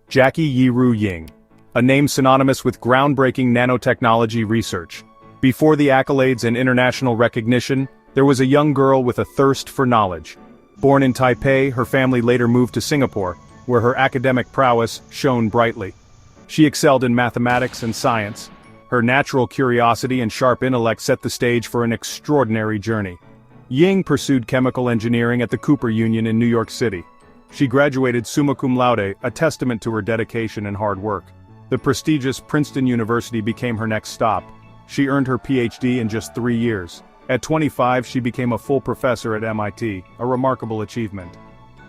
Jackie Yiru Ying, a name synonymous with groundbreaking nanotechnology research. Before the accolades and international recognition, there was a young girl with a thirst for knowledge. Born in Taipei, her family later moved to Singapore, where her academic prowess shone brightly. She excelled in mathematics and science. Her natural curiosity and sharp intellect set the stage for an extraordinary journey. Ying pursued chemical engineering at the Cooper Union in New York City. She graduated summa cum laude, a testament to her dedication and hard work. The prestigious Princeton University became her next stop. She earned her PhD in just 3 years. At 25, she became a full professor at MIT, a remarkable achievement.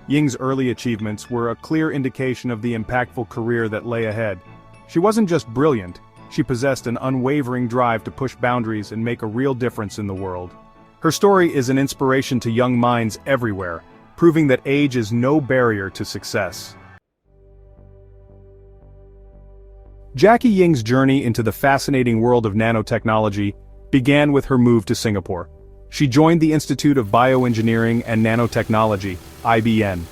Ying's early achievements were a clear indication of the impactful career that lay ahead. She wasn't just brilliant, she possessed an unwavering drive to push boundaries and make a real difference in the world. Her story is an inspiration to young minds everywhere, proving that age is no barrier to success. Jackie Ying's journey into the fascinating world of nanotechnology began with her move to Singapore. She joined the Institute of Bioengineering and Nanotechnology, IBN.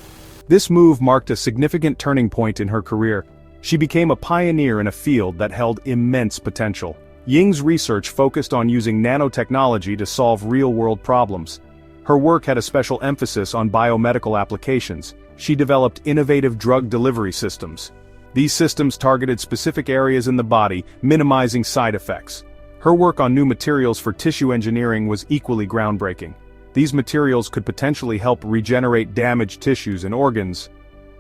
This move marked a significant turning point in her career. She became a pioneer in a field that held immense potential. Ying's research focused on using nanotechnology to solve real-world problems. Her work had a special emphasis on biomedical applications. She developed innovative drug delivery systems. These systems targeted specific areas in the body, minimizing side effects. Her work on new materials for tissue engineering was equally groundbreaking. These materials could potentially help regenerate damaged tissues and organs.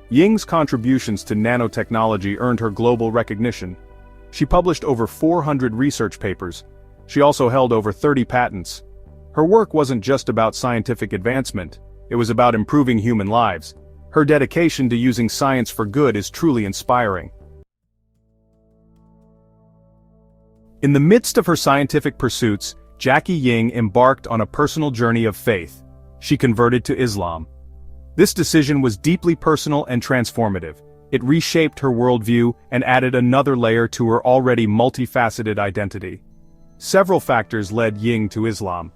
Ying's contributions to nanotechnology earned her global recognition. She published over 400 research papers. She also held over 30 patents. Her work wasn't just about scientific advancement, it was about improving human lives. Her dedication to using science for good is truly inspiring. In the midst of her scientific pursuits, Jackie Ying embarked on a personal journey of faith. She converted to Islam. This decision was deeply personal and transformative. It reshaped her worldview and added another layer to her already multifaceted identity. Several factors led Ying to Islam.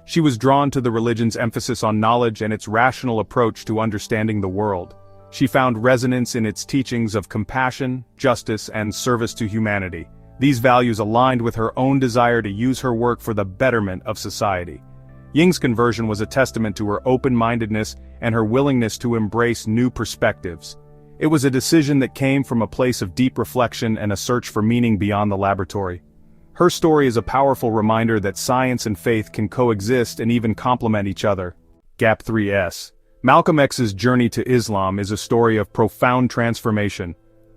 She was drawn to the religion's emphasis on knowledge and its rational approach to understanding the world. She found resonance in its teachings of compassion, justice, and service to humanity. These values aligned with her own desire to use her work for the betterment of society. Ying's conversion was a testament to her open-mindedness and her willingness to embrace new perspectives. It was a decision that came from a place of deep reflection and a search for meaning beyond the laboratory. Her story is a powerful reminder that science and faith can coexist and even complement each other. Gap 3S. Malcolm X's journey to Islam is a story of profound transformation.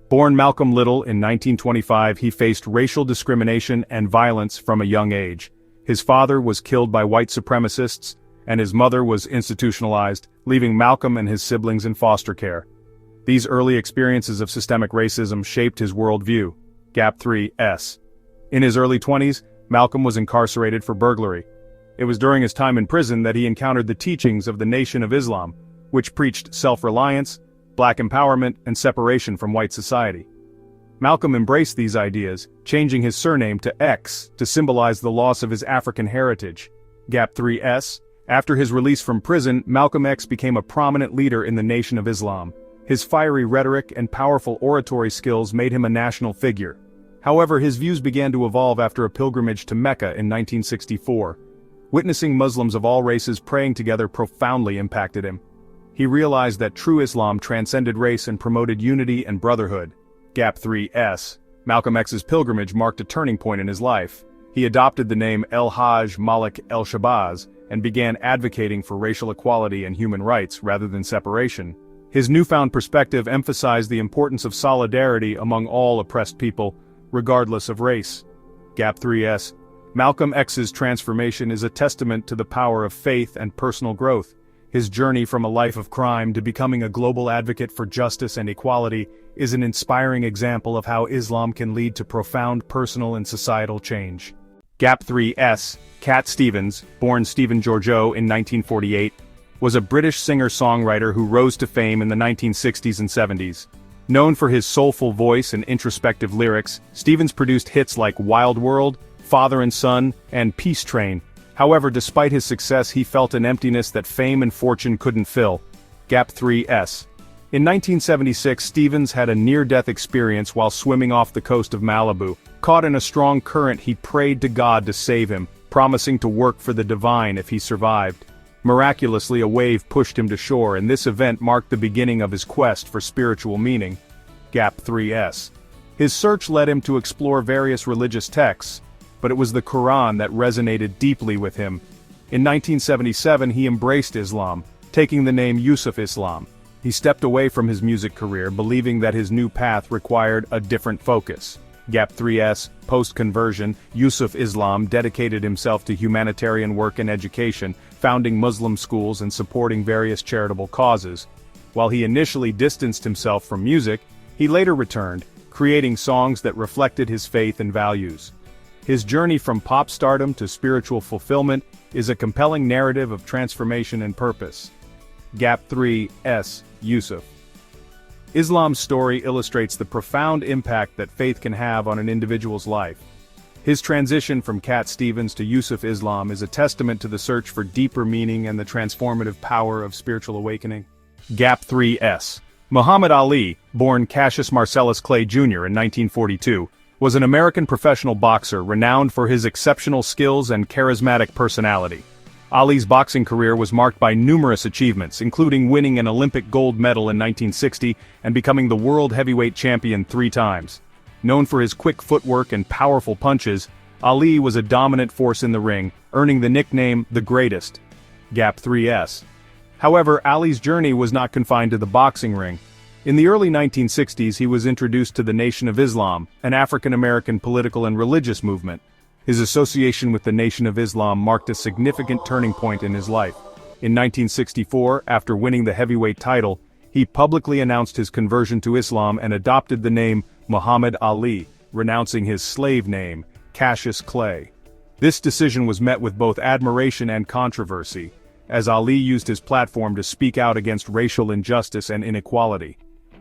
Born Malcolm Little in 1925, he faced racial discrimination and violence from a young age. His father was killed by white supremacists, and his mother was institutionalized, leaving Malcolm and his siblings in foster care. These early experiences of systemic racism shaped his worldview. Gap 3S. In his early 20s, Malcolm was incarcerated for burglary. It was during his time in prison that he encountered the teachings of the Nation of Islam, which preached self-reliance, black empowerment, and separation from white society. Malcolm embraced these ideas, changing his surname to X to symbolize the loss of his African heritage. Gap 3S. After his release from prison, Malcolm X became a prominent leader in the Nation of Islam. His fiery rhetoric and powerful oratory skills made him a national figure. However, his views began to evolve after a pilgrimage to Mecca in 1964. Witnessing Muslims of all races praying together profoundly impacted him. He realized that true Islam transcended race and promoted unity and brotherhood. Gap 3S. Malcolm X's pilgrimage marked a turning point in his life. He adopted the name El-Hajj Malik El-Shabazz and began advocating for racial equality and human rights rather than separation. His newfound perspective emphasized the importance of solidarity among all oppressed people, regardless of race. Gap 3S. Malcolm X's transformation is a testament to the power of faith and personal growth. His journey from a life of crime to becoming a global advocate for justice and equality is an inspiring example of how Islam can lead to profound personal and societal change. Gap 3S. Cat Stevens, born Stephen Georgiou in 1948, was a British singer-songwriter who rose to fame in the 1960s and 70s. Known for his soulful voice and introspective lyrics, Stevens produced hits like Wild World, Father and Son, and Peace Train. However, despite his success, he felt an emptiness that fame and fortune couldn't fill. Gap 3S. In 1976, Stevens had a near-death experience while swimming off the coast of Malibu. Caught in a strong current, he prayed to God to save him, promising to work for the divine if he survived. Miraculously, a wave pushed him to shore, and this event marked the beginning of his quest for spiritual meaning. Gap 3S. His search led him to explore various religious texts, but it was the Quran that resonated deeply with him. In 1977, he embraced Islam, taking the name Yusuf Islam. He stepped away from his music career, believing that his new path required a different focus. Gap 3S, post-conversion, Yusuf Islam dedicated himself to humanitarian work and education, founding Muslim schools and supporting various charitable causes. While he initially distanced himself from music, he later returned, creating songs that reflected his faith and values. His journey from pop stardom to spiritual fulfillment is a compelling narrative of transformation and purpose. Gap 3S, Yusuf. Islam's story illustrates the profound impact that faith can have on an individual's life. His transition from Cat Stevens to Yusuf Islam is a testament to the search for deeper meaning and the transformative power of spiritual awakening. Gap 3S. Muhammad Ali, born Cassius Marcellus Clay Jr. in 1942, was an American professional boxer renowned for his exceptional skills and charismatic personality. Ali's boxing career was marked by numerous achievements, including winning an Olympic gold medal in 1960 and becoming the world heavyweight champion 3 times. Known for his quick footwork and powerful punches, Ali was a dominant force in the ring, earning the nickname The Greatest. Gap 3S. However, Ali's journey was not confined to the boxing ring. In the early 1960s, he was introduced to the Nation of Islam, an African-American political and religious movement. His association with the Nation of Islam marked a significant turning point in his life. In 1964, after winning the heavyweight title, he publicly announced his conversion to Islam and adopted the name Muhammad Ali, renouncing his slave name, Cassius Clay. This decision was met with both admiration and controversy, as Ali used his platform to speak out against racial injustice and inequality.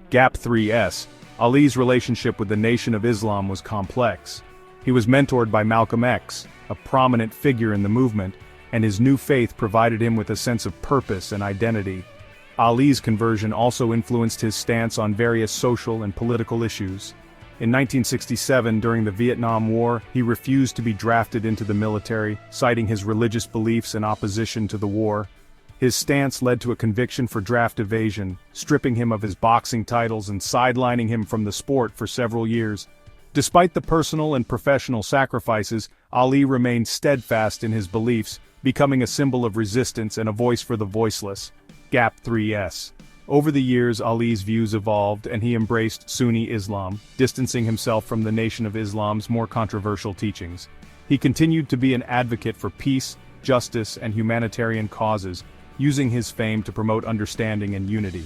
Gap 3S. Ali's relationship with the Nation of Islam was complex. He was mentored by Malcolm X, a prominent figure in the movement, and his new faith provided him with a sense of purpose and identity. Ali's conversion also influenced his stance on various social and political issues. In 1967, during the Vietnam War, he refused to be drafted into the military, citing his religious beliefs and opposition to the war. His stance led to a conviction for draft evasion, stripping him of his boxing titles and sidelining him from the sport for several years. Despite the personal and professional sacrifices, Ali remained steadfast in his beliefs, becoming a symbol of resistance and a voice for the voiceless. Gap 3S. Over the years, Ali's views evolved and he embraced Sunni Islam, distancing himself from the Nation of Islam's more controversial teachings. He continued to be an advocate for peace, justice, and humanitarian causes, using his fame to promote understanding and unity.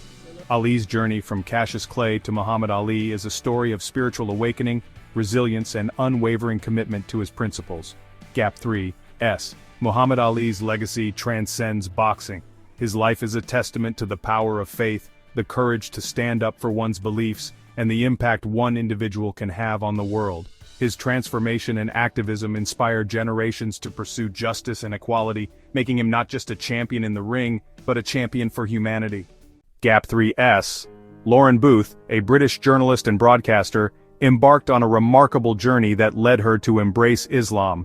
Ali's journey from Cassius Clay to Muhammad Ali is a story of spiritual awakening, resilience, and unwavering commitment to his principles. Gap 3S. Muhammad Ali's legacy transcends boxing. His life is a testament to the power of faith, the courage to stand up for one's beliefs, and the impact one individual can have on the world. His transformation and activism inspired generations to pursue justice and equality, making him not just a champion in the ring, but a champion for humanity. Gap 3S. Lauren Booth, a British journalist and broadcaster, embarked on a remarkable journey that led her to embrace Islam.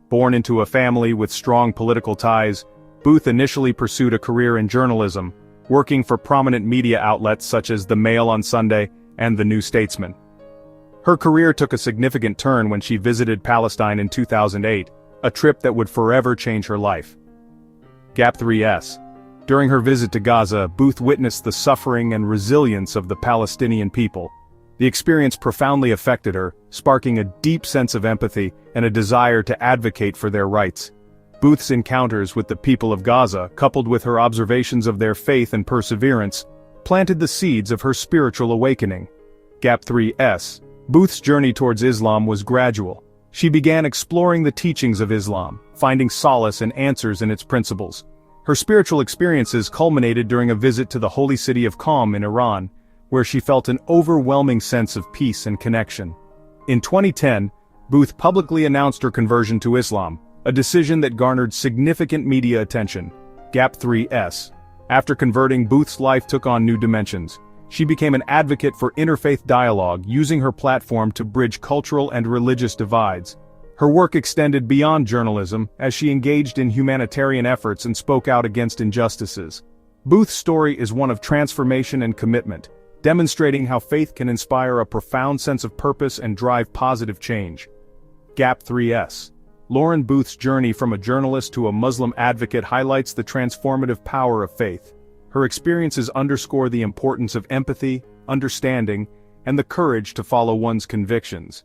Born into a family with strong political ties, Booth initially pursued a career in journalism, working for prominent media outlets such as The Mail on Sunday and The New Statesman. Her career took a significant turn when she visited Palestine in 2008, a trip that would forever change her life. Gap 3S. During her visit to Gaza, Booth witnessed the suffering and resilience of the Palestinian people. The experience profoundly affected her, sparking a deep sense of empathy and a desire to advocate for their rights. Booth's encounters with the people of Gaza, coupled with her observations of their faith and perseverance, planted the seeds of her spiritual awakening. Gap 3S. Booth's journey towards Islam was gradual. She began exploring the teachings of Islam, finding solace and answers in its principles. Her spiritual experiences culminated during a visit to the holy city of Qom in Iran, where she felt an overwhelming sense of peace and connection. In 2010, Booth publicly announced her conversion to Islam, a decision that garnered significant media attention. Gap 3S. After converting, Booth's life took on new dimensions. She became an advocate for interfaith dialogue, using her platform to bridge cultural and religious divides. Her work extended beyond journalism, as she engaged in humanitarian efforts and spoke out against injustices. Booth's story is one of transformation and commitment, demonstrating how faith can inspire a profound sense of purpose and drive positive change. Gap 3S. Lauren Booth's journey from a journalist to a Muslim advocate highlights the transformative power of faith. Her experiences underscore the importance of empathy, understanding, and the courage to follow one's convictions.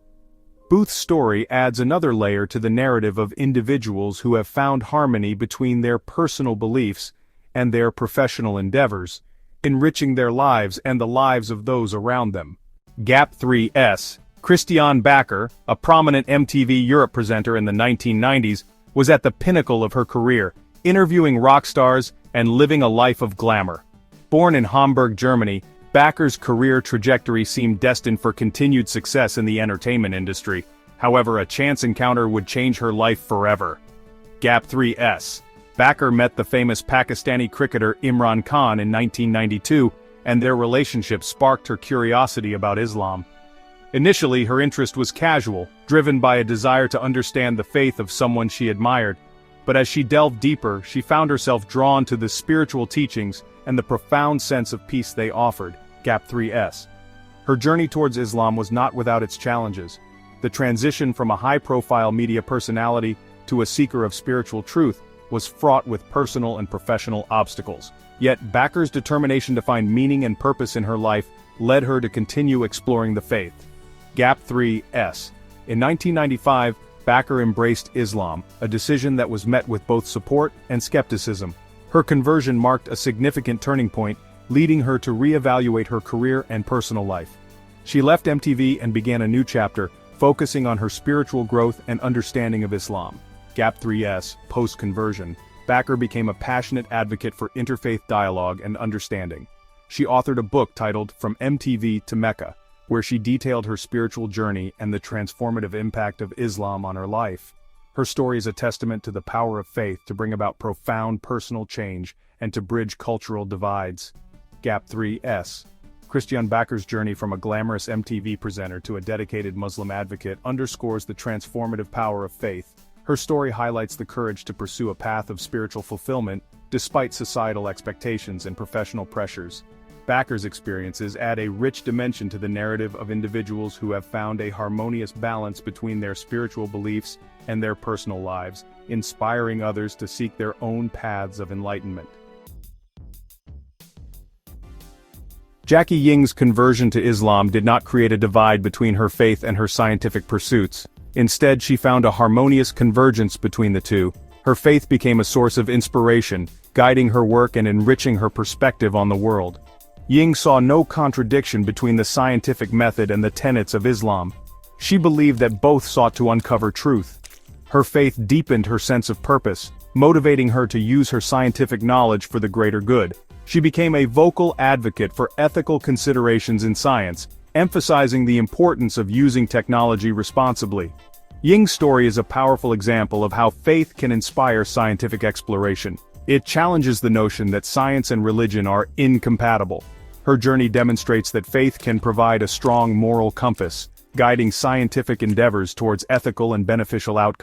Booth's story adds another layer to the narrative of individuals who have found harmony between their personal beliefs and their professional endeavors, enriching their lives and the lives of those around them. Gap 3S. Kristiane Bakker, a prominent MTV Europe presenter in the 1990s, was at the pinnacle of her career, interviewing rock stars and living a life of glamour. Born in Hamburg, Germany, Bakker's career trajectory seemed destined for continued success in the entertainment industry. However, a chance encounter would change her life forever. Gap 3S. Bakker met the famous Pakistani cricketer Imran Khan in 1992, and their relationship sparked her curiosity about Islam. Initially, her interest was casual, driven by a desire to understand the faith of someone she admired. But as she delved deeper, she found herself drawn to the spiritual teachings and the profound sense of peace they offered. Gap 3S. Her journey towards Islam was not without its challenges. The transition from a high-profile media personality to a seeker of spiritual truth was fraught with personal and professional obstacles. Yet Bakker's determination to find meaning and purpose in her life led her to continue exploring the faith. Gap 3S. In 1995, Bakker embraced Islam, a decision that was met with both support and skepticism. Her conversion marked a significant turning point, leading her to reevaluate her career and personal life. She left MTV and began a new chapter, focusing on her spiritual growth and understanding of Islam. Gap 3S. Post-conversion, Bakker became a passionate advocate for interfaith dialogue and understanding. She authored a book titled From MTV to Mecca, where she detailed her spiritual journey and the transformative impact of Islam on her life. Her story is a testament to the power of faith to bring about profound personal change and to bridge cultural divides. Gap 3S. Kristiane Bakker's journey from a glamorous MTV presenter to a dedicated Muslim advocate underscores the transformative power of faith. Her story highlights the courage to pursue a path of spiritual fulfillment, despite societal expectations and professional pressures. Bakker's experiences add a rich dimension to the narrative of individuals who have found a harmonious balance between their spiritual beliefs and their personal lives, inspiring others to seek their own paths of enlightenment. Jackie Ying's conversion to Islam did not create a divide between her faith and her scientific pursuits. Instead, she found a harmonious convergence between the two. Her faith became a source of inspiration, guiding her work and enriching her perspective on the world. Ying saw no contradiction between the scientific method and the tenets of Islam. She believed that both sought to uncover truth. Her faith deepened her sense of purpose, motivating her to use her scientific knowledge for the greater good. She became a vocal advocate for ethical considerations in science, emphasizing the importance of using technology responsibly. Ying's story is a powerful example of how faith can inspire scientific exploration. It challenges the notion that science and religion are incompatible. Her journey demonstrates that faith can provide a strong moral compass, guiding scientific endeavors towards ethical and beneficial outcomes.